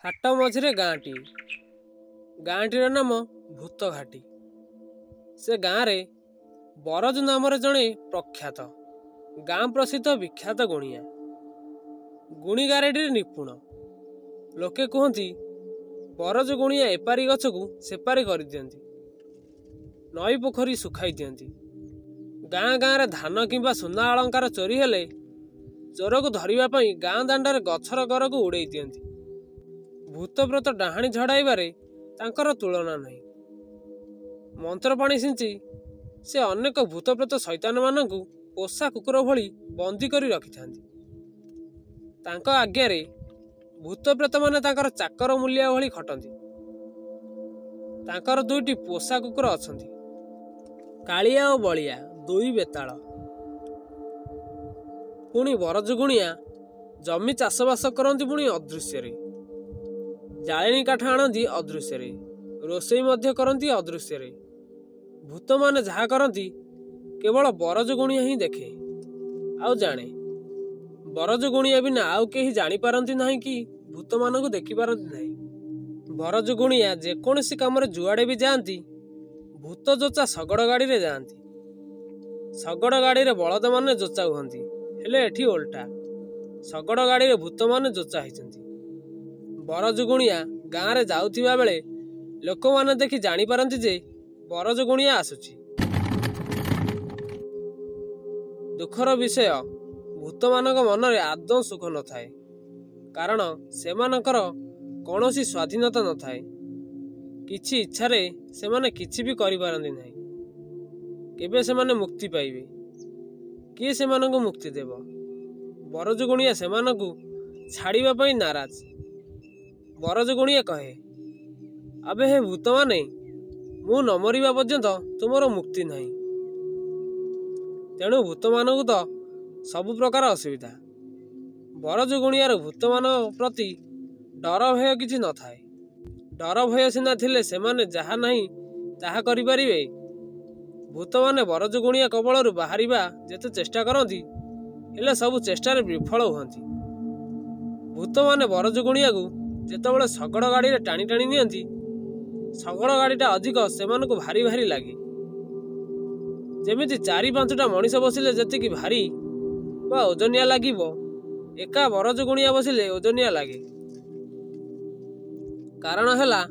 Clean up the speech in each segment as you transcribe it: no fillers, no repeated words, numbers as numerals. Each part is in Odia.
ହାଟ ମଝିରେ ଗାଁଟିର ନାମ ଭୂତ ଘାଟି। ସେ ଗାଁରେ ବରଜ ନାମରେ ଜଣେ ପ୍ରଖ୍ୟାତ ଗାଁ ପ୍ରସିଦ୍ଧ ବିଖ୍ୟାତ ଗୁଣିଆ। ଗୁଣିଗାରେଡିରେ ନିପୁଣ। ଲୋକେ କୁହନ୍ତି ବରଜ ଗୁଣିଆ ଏପାରି ଗଛକୁ ସେପାରି କରିଦିଅନ୍ତି, ନଈ ପୋଖରୀ ଶୁଖାଇ ଦିଅନ୍ତି। ଗାଁ ଗାଁରେ ଧାନ କିମ୍ବା ସୁନା ଅଳଙ୍କାର ଚୋରି ହେଲେ ଚୋରକୁ ଧରିବା ପାଇଁ ଗାଁ ଦାଣ୍ଡରେ ଗଛର ଗରକୁ ଉଡ଼େଇ ଦିଅନ୍ତି। ଭୂତପ୍ରେତ ଡାହାଣୀ ଝଡ଼ାଇବାରେ ତାଙ୍କର ତୁଳନା ନାହିଁ। ମନ୍ତ୍ର ପାଣି ସିଞ୍ଚି ସେ ଅନେକ ଭୂତପ୍ରେତ ଶୈତାନମାନଙ୍କୁ ପୋଷା କୁକୁର ଭଳି ବନ୍ଦୀ କରି ରଖିଥାନ୍ତି। ତାଙ୍କ ଆଜ୍ଞାରେ ଭୂତପ୍ରେତମାନେ ତାଙ୍କର ଚାକର ମୂଲିଆ ଭଳି ଖଟନ୍ତି। ତାଙ୍କର ଦୁଇଟି ପୋଷା କୁକୁର ଅଛନ୍ତି, କାଳିଆ ଓ ବଳିଆ, ଦୁଇ ବେତାଳ। ପୁଣି ବରଜ ଗୁଣିଆ ଜମି ଚାଷବାସ କରନ୍ତି ପୁଣି ଅଦୃଶ୍ୟରେ। ଜାଳେଣୀ କାଠ ଆଣନ୍ତି ଅଦୃଶ୍ୟରେ, ରୋଷେଇ ମଧ୍ୟ କରନ୍ତି ଅଦୃଶ୍ୟରେ। ଭୂତମାନେ ଯାହା କରନ୍ତି କେବଳ ବରଜ ଗୁଣିଆ ହିଁ ଦେଖେ ଆଉ ଜାଣେ। ବରଜ ଗୁଣିଆ ବିନା ଆଉ କେହି ଜାଣିପାରନ୍ତି ନାହିଁ କି ଭୂତମାନଙ୍କୁ ଦେଖିପାରନ୍ତି ନାହିଁ। ବରଜ ଗୁଣିଆ ଯେକୌଣସି କାମରେ ଯୁଆଡ଼େ ବି ଯାଆନ୍ତି ଭୂତ ଯୋଚା ଶଗଡ଼ ଗାଡ଼ିରେ ଯାଆନ୍ତି। ଶଗଡ଼ ଗାଡ଼ିରେ ବଳଦମାନେ ଯୋଚା ହୁଅନ୍ତି, ହେଲେ ଏଠି ଓଲଟା, ଶଗଡ଼ ଗାଡ଼ିରେ ଭୂତମାନେ ଯୋଚା ହେଇଛନ୍ତି। ବରଜ ଗୁଣିଆ ଗାଁରେ ଯାଉଥିବା ବେଳେ ଲୋକମାନେ ଦେଖି ଜାଣିପାରନ୍ତି ଯେ ବରଜ ଗୁଣିଆ ଆସୁଛି। ଦୁଃଖର ବିଷୟ, ଭୂତମାନଙ୍କ ମନରେ ଆଦୌ ସୁଖ ନଥାଏ, କାରଣ ସେମାନଙ୍କର କୌଣସି ସ୍ୱାଧୀନତା ନଥାଏ। କିଛି ଇଚ୍ଛାରେ ସେମାନେ କିଛି ବି କରିପାରନ୍ତି ନାହିଁ। କେବେ ସେମାନେ ମୁକ୍ତି ପାଇବେ? କିଏ ସେମାନଙ୍କୁ ମୁକ୍ତି ଦେବ? ବରଜ ଗୁଣିଆ ସେମାନଙ୍କୁ ଛାଡ଼ିବା ପାଇଁ ନାରାଜ। ବରଜ ଗୁଣିଆ କହେ, ଆବେ ହେ ଭୂତମାନେ, ମୁଁ ନ ମରିବା ପର୍ଯ୍ୟନ୍ତ ତୁମର ମୁକ୍ତି ନାହିଁ। ତେଣୁ ଭୂତମାନଙ୍କୁ ତ ସବୁ ପ୍ରକାର ଅସୁବିଧା। ବରଜ ଗୁଣିଆର ଭୂତମାନଙ୍କ ପ୍ରତି ଡର ଭୟ କିଛି ନଥାଏ। ଡର ଭୟ ସିନା ଥିଲେ ସେମାନେ ଯାହା ନାହିଁ ତାହା କରିପାରିବେ। ଭୂତମାନେ ବରଜ ଗୁଣିଆ କବଳରୁ ବାହାରିବା ଯେତେ ଚେଷ୍ଟା କରନ୍ତି, ହେଲେ ସବୁ ଚେଷ୍ଟାରେ ବିଫଳ ହୁଅନ୍ତି। ଭୂତମାନେ ବରଜ ଗୁଣିଆକୁ ଯେତେବେଳେ ଶଗଡ଼ ଗାଡ଼ିରେ ଟାଣି ଟାଣି ନିଅନ୍ତି, ଶଗଡ଼ ଗାଡ଼ିଟା ଅଧିକ ସେମାନଙ୍କୁ ଭାରି ଭାରି ଲାଗେ। ଯେମିତି 4-5ଟା ମଣିଷ ବସିଲେ ଯେତିକି ଭାରି ବା ଓଜନିଆ ଲାଗିବ, ଏକା ବରଜ ଗୁଣିଆ ବସିଲେ ଓଜନିଆ ଲାଗେ। କାରଣ ହେଲା,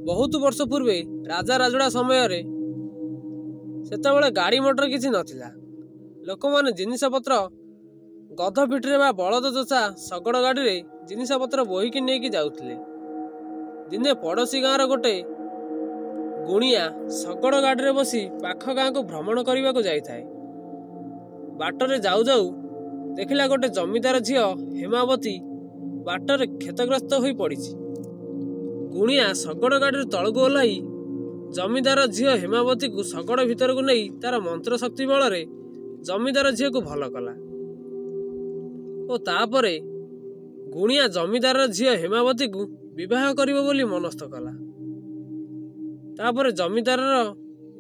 ବହୁତ ବର୍ଷ ପୂର୍ବେ ରାଜା ରାଜୁଡ଼ା ସମୟରେ ସେତେବେଳେ ଗାଡ଼ି ମଟର କିଛି ନଥିଲା। ଲୋକମାନେ ଜିନିଷପତ୍ର ଗଧ ପିଠିରେ ବା ବଳଦ ଯୋଚା ଶଗଡ଼ ଗାଡ଼ିରେ ଜିନିଷପତ୍ର ବୋହିକି ନେଇକି ଯାଉଥିଲେ। ଦିନେ ପଡ଼ୋଶୀ ଗାଁର ଗୋଟେ ଗୁଣିଆ ଶଗଡ଼ ଗାଡ଼ିରେ ବସି ପାଖ ଗାଁକୁ ଭ୍ରମଣ କରିବାକୁ ଯାଇଥାଏ। ବାଟରେ ଯାଉ ଯାଉ ଦେଖିଲା ଗୋଟେ ଜମିଦାର ଝିଅ ହେମାବତୀ ବାଟରେ କ୍ଷତଗ୍ରସ୍ତ ହୋଇ ପଡ଼ିଛି। ଗୁଣିଆ ଶଗଡ଼ ଗାଡ଼ିରୁ ତଳକୁ ଓହ୍ଲାଇ ଜମିଦାର ଝିଅ ହେମାବତୀକୁ ଶଗଡ଼ ଭିତରକୁ ନେଇ ତାର ମନ୍ତ୍ର ଶକ୍ତି ବଳରେ ଜମିଦାର ଝିଅକୁ ଭଲ କଲା। ଓ ତାପରେ ଗୁଣିଆ ଜମିଦାର ଝିଅ ହେମାବତୀକୁ ବିବାହ କରିବ ବୋଲି ମନସ୍ଥ କଲା। ତାପରେ ଜମିଦାରର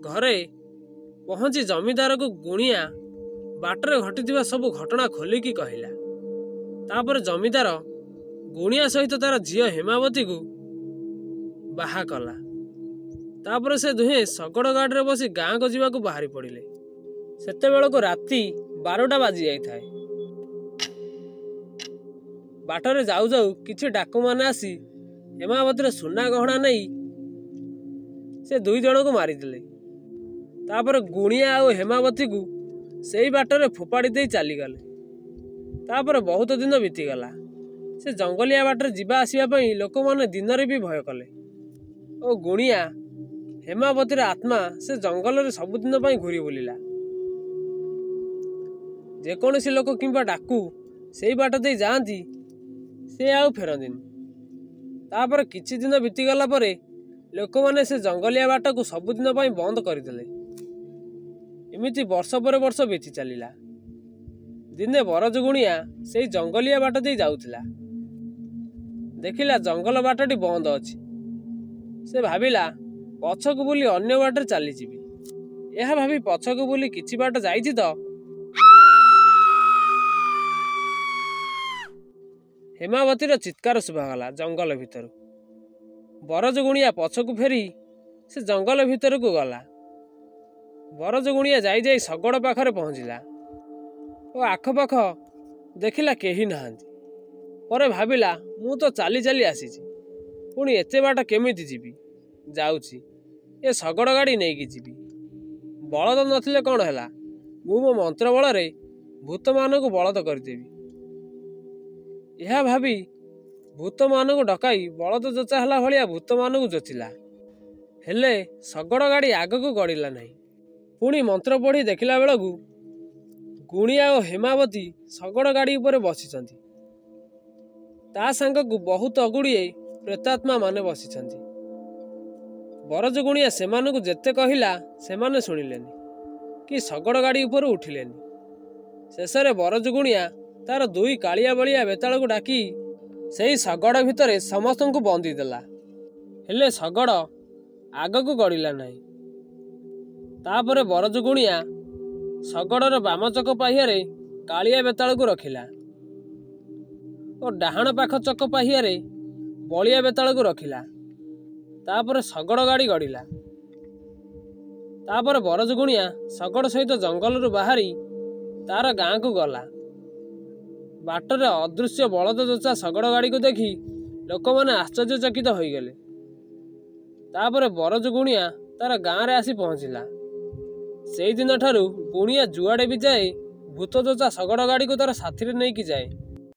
ଘରେ ପହଞ୍ଚି ଜମିଦାରକୁ ଗୁଣିଆ ବାଟରେ ଘଟିଥିବା ସବୁ ଘଟଣା ଖୋଲିକି କହିଲା। ତାପରେ ଜମିଦାର ଗୁଣିଆ ସହିତ ତାର ଝିଅ ହେମାବତୀକୁ ବାହା କଲା। ତାପରେ ସେ ଦୁହେଁ ଶଗଡ଼ ଗାଡ଼ିରେ ବସି ଗାଁକୁ ଯିବାକୁ ବାହାରି ପଡ଼ିଲେ। ସେତେବେଳକୁ ରାତି 12ଟା ବାଜି ଯାଇଥାଏ। ବାଟରେ ଯାଉ ଯାଉ କିଛି ଡାକୁମାନେ ଆସି ହେମାବତୀର ସୁନା ଗହଣା ନେଇ ସେ 2 ଜଣଙ୍କୁ ମାରିଦେଲେ। ତାପରେ ଗୁଣିଆ ଆଉ ହେମାବତୀକୁ ସେଇ ବାଟରେ ଫୋପାଡ଼ି ଦେଇ ଚାଲିଗଲେ। ତାପରେ ବହୁତ ଦିନ ବିତିଗଲା। ସେ ଜଙ୍ଗଲିଆ ବାଟରେ ଯିବା ଆସିବା ପାଇଁ ଲୋକମାନେ ଦିନରେ ବି ଭୟ କଲେ। ଓ ଗୁଣିଆ ହେମାବତୀର ଆତ୍ମା ସେ ଜଙ୍ଗଲରେ ସବୁଦିନ ପାଇଁ ଘୁରି ବୁଲିଲା। ଯେକୌଣସି ଲୋକ କିମ୍ବା ଡାକୁ ସେଇ ବାଟ ଦେଇ ଯାଆନ୍ତି, ସେ ଆଉ ଫେରନ୍ତିନି। ତାପରେ କିଛି ଦିନ ବିତିଗଲା ପରେ ଲୋକମାନେ ସେ ଜଙ୍ଗଲିଆ ବାଟକୁ ସବୁଦିନ ପାଇଁ ବନ୍ଦ କରିଦେଲେ। ଏମିତି ବର୍ଷ ପରେ ବର୍ଷ ବିତି ଚାଲିଲା। ଦିନେ ବରଜ ଗୁଣିଆ ସେଇ ଜଙ୍ଗଲିଆ ବାଟ ଦେଇ ଯାଉଥିଲା। ଦେଖିଲା ଜଙ୍ଗଲ ବାଟଟି ବନ୍ଦ ଅଛି। ସେ ଭାବିଲା ପଛକୁ ବୁଲି ଅନ୍ୟ ବାଟରେ ଚାଲିଯିବି। ଏହା ଭାବି ପଛକୁ ବୁଲି କିଛି ବାଟ ଯାଇଛି ତ ହେମାବତୀର ଚିତ୍କାର ଶୁଭାଗଲା ଜଙ୍ଗଲ ଭିତରୁ। ବରଜଗୁଣିଆ ପଛକୁ ଫେରି ସେ ଜଙ୍ଗଲ ଭିତରକୁ ଗଲା। ବରଜଗୁଣିଆ ଯାଇ ଯାଇ ଶଗଡ଼ ପାଖରେ ପହଞ୍ଚିଲା ଓ ଆଖପାଖ ଦେଖିଲା କେହି ନାହାନ୍ତି। ପରେ ଭାବିଲା, ମୁଁ ତ ଚାଲି ଚାଲି ଆସିଛି, ପୁଣି ଏତେ ବାଟ କେମିତି ଯିବି? ଯାଉଛି, ଏ ଶଗଡ଼ ଗାଡ଼ି ନେଇକି ଯିବି। ବଳଦ ନଥିଲେ କ'ଣ ହେଲା, ମୁଁ ମୋ ମନ୍ତ୍ର ବଳରେ ଭୂତମାନଙ୍କୁ ବଳଦ କରିଦେବି। ଏହା ଭାବି ଭୂତମାନଙ୍କୁ ଡକାଇ ବଳଦ ଯୋଚା ହେଲା ଭଳିଆ ଭୂତମାନଙ୍କୁ ଯୋଚିଲା। ହେଲେ ଶଗଡ଼ ଗାଡ଼ି ଆଗକୁ ଗଡ଼ିଲା ନାହିଁ। ପୁଣି ମନ୍ତ୍ର ପଢ଼ି ଦେଖିଲା ବେଳକୁ ଗୁଣିଆ ଓ ହେମାବତୀ ଶଗଡ଼ ଗାଡ଼ି ଉପରେ ବସିଛନ୍ତି। ତା ସାଙ୍ଗକୁ ବହୁତ ଗୁଡ଼ିଏ ପ୍ରେତାତ୍ମା ମାନେ ବସିଛନ୍ତି। ବରଜଗୁଣିଆ ସେମାନଙ୍କୁ ଯେତେ କହିଲା ସେମାନେ ଶୁଣିଲେନି କି ଶଗଡ଼ ଗାଡ଼ି ଉପରୁ ଉଠିଲେନି। ଶେଷରେ ବରଜଗୁଣିଆ ତାର 2 କାଳିଆ ବଳିଆ ବେତାଳକୁ ଡାକି ସେଇ ଶଗଡ଼ ଭିତରେ ସମସ୍ତଙ୍କୁ ବନ୍ଦୀ ଦେଲା। ହେଲେ ଶଗଡ଼ ଆଗକୁ ଗଡ଼ିଲା ନାହିଁ। ତାପରେ ବରଜଗୁଣିଆ ଶଗଡ଼ର ବାମ ଚକ ପାହିଆରେ କାଳିଆ ବେତାଳକୁ ରଖିଲା ଓ ଡାହାଣ ପାଖ ଚକ ପାହିଆରେ ବଳିଆ ବେତାଳକୁ ରଖିଲା। ତାପରେ ଶଗଡ଼ ଗାଡ଼ି ଗଡ଼ିଲା। ତାପରେ ବରଜଗୁଣିଆ ଶଗଡ଼ ସହିତ ଜଙ୍ଗଲରୁ ବାହାରି ତାର ଗାଁକୁ ଗଲା। ବାଟରେ ଅଦୃଶ୍ୟ ବଳଦ ଯୋଚା ଶଗଡ଼ ଗାଡ଼ିକୁ ଦେଖି ଲୋକମାନେ ଆଶ୍ଚର୍ଯ୍ୟଚକିତ ହୋଇଗଲେ। ତାପରେ ବରଜଗୁଣିଆ ତାର ଗାଁରେ ଆସି ପହଞ୍ଚିଲା। ସେଇଦିନ ଠାରୁ ଗୁଣିଆ ଯୁଆଡ଼େ ବି ଯାଏ ଭୂତ ଯୋଚା ଶଗଡ଼ ଗାଡ଼ିକୁ ତାର ସାଥିରେ ନେଇକି ଯାଏ।